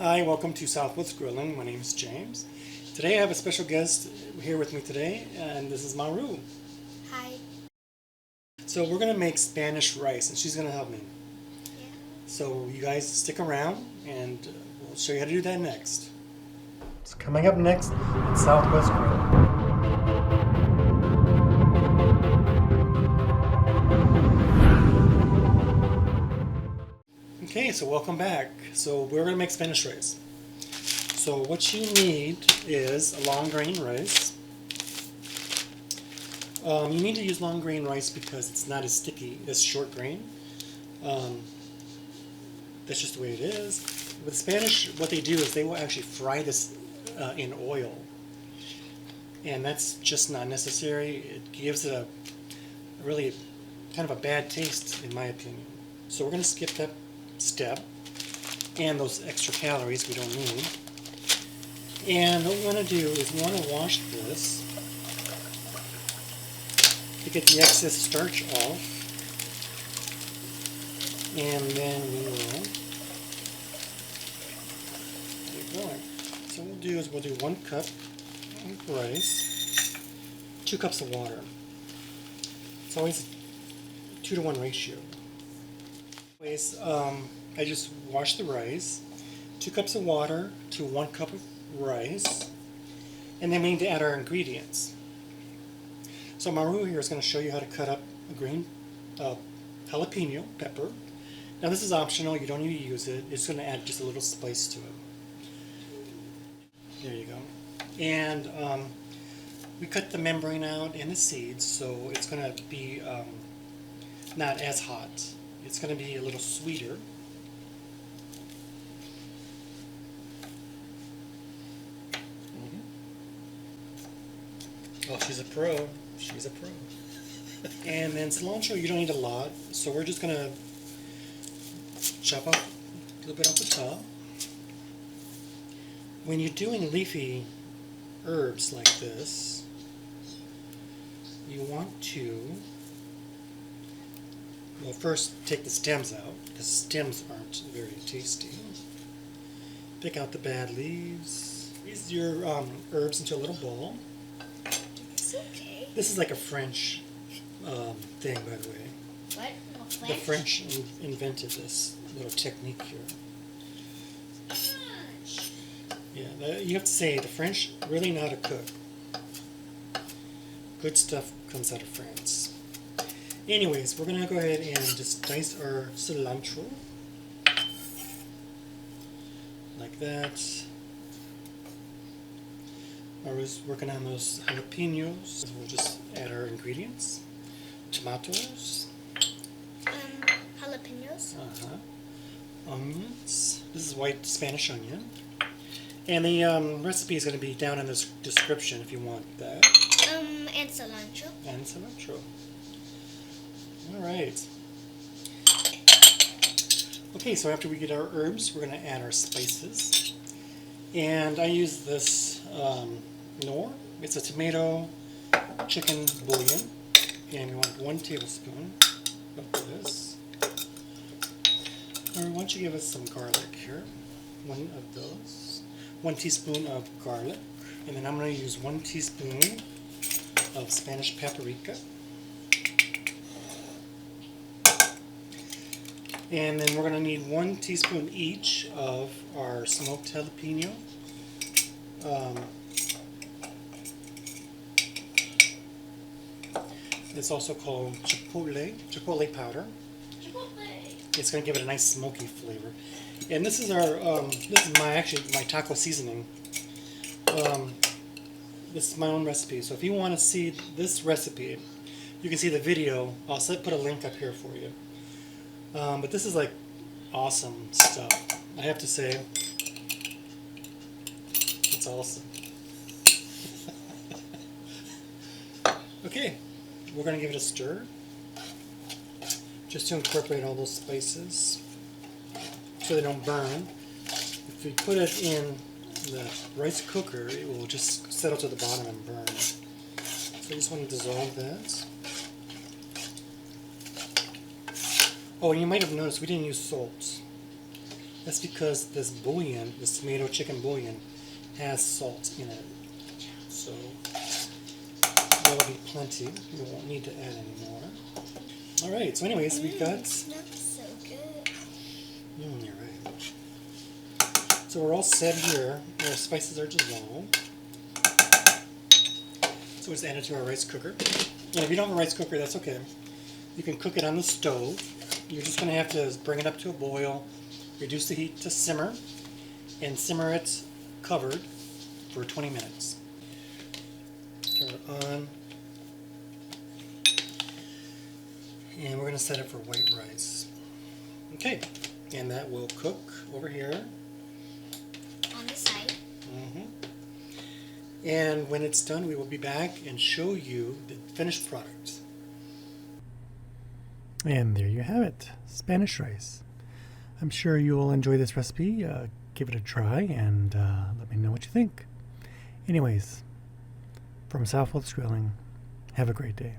Hi, welcome to Southwest Grilling. My name is James. Today I have a special guest here with me today, and this is Maru. Hi. So we're going to make Spanish rice, and she's going to help me. Yeah. So you guys stick around, and we'll show you how to do that next. So coming up next at Southwest Grilling. Okay, so welcome back. So we're going to make Spanish rice. So what you need is a long grain rice. You need to use long grain rice because it's not as sticky as short grain. That's just the way it is. With Spanish, what they do is they will actually fry this in oil. And that's just not necessary. It gives it a really kind of a bad taste, in my opinion. So we're going to skip that step and those extra calories we don't need. And what we want to do is we want to wash this to get the excess starch off. And then we will get going. So what we'll do is we'll do 1 cup of rice, 2 cups of water. It's always a 2-to-1 ratio. Anyways, I just washed the rice, 2 cups of water to 1 cup of rice, and then we need to add our ingredients. So Maru here is going to show you how to cut up a green jalapeno pepper. Now this is optional, you don't need to use it, it's going to add just a little spice to it. There you go. And we cut the membrane out and the seeds, so it's going to be not as hot. It's going to be a little sweeter. Oh, she's a pro. She's a pro. And then cilantro, you don't need a lot, so we're just going to chop off a little bit off the top. When you're doing leafy herbs like this, you want to, well, first take the stems out, because stems aren't very tasty. Pick out the bad leaves. Squeeze your herbs into a little bowl. Okay. This is like a French thing, by the way. What? Oh, The French invented this little technique here. Yeah, you have to say the French really know how to cook. Good stuff comes out of France. Anyways, we're gonna go ahead and just dice our cilantro like that. Maru's working on those jalapenos. We'll just add our ingredients. Tomatoes. Jalapenos. Onions. This is white Spanish onion. And the recipe is going to be down in the description if you want that. And cilantro. And cilantro. Alright. Okay, so after we get our herbs, we're going to add our spices. And I use this Knorr. It's a tomato chicken bouillon. And we want 1 tablespoon of this. Or why don't you give us some garlic here? 1 of those. 1 teaspoon of garlic. And then I'm going to use 1 teaspoon of Spanish paprika. And then we're going to need 1 teaspoon each of our smoked jalapeno. It's also called chipotle powder. It's going to give it a nice smoky flavor. And this is our this is my taco seasoning. This is my own recipe. So if you want to see this recipe, you can see the video. I'll put a link up here for you. But this is like awesome stuff. I have to say, it's awesome. Okay, we're going to give it a stir, just to incorporate all those spices, so they don't burn. If we put it in the rice cooker, it will just settle to the bottom and burn. So I just want to dissolve that. Oh, and you might have noticed we didn't use salt. That's because this bouillon, this tomato chicken bouillon, has salt in it. So there will be plenty. You won't need to add any more. Alright, so anyways, we've got... It smells so good. You're right. So we're all set here. Our spices are dissolved. So we just add it to our rice cooker. And if you don't have a rice cooker, that's okay. You can cook it on the stove. You're just going to have to bring it up to a boil, reduce the heat to simmer, and simmer it covered for 20 minutes. Turn it on. And we're going to set it for white rice. Okay, and that will cook over here. On the side. And when it's done, we will be back and show you the finished product. And there you have it, Spanish rice. I'm sure you will enjoy this recipe. Give it a try and let me know what you think. Anyways, from Southwest Grilling, have a great day.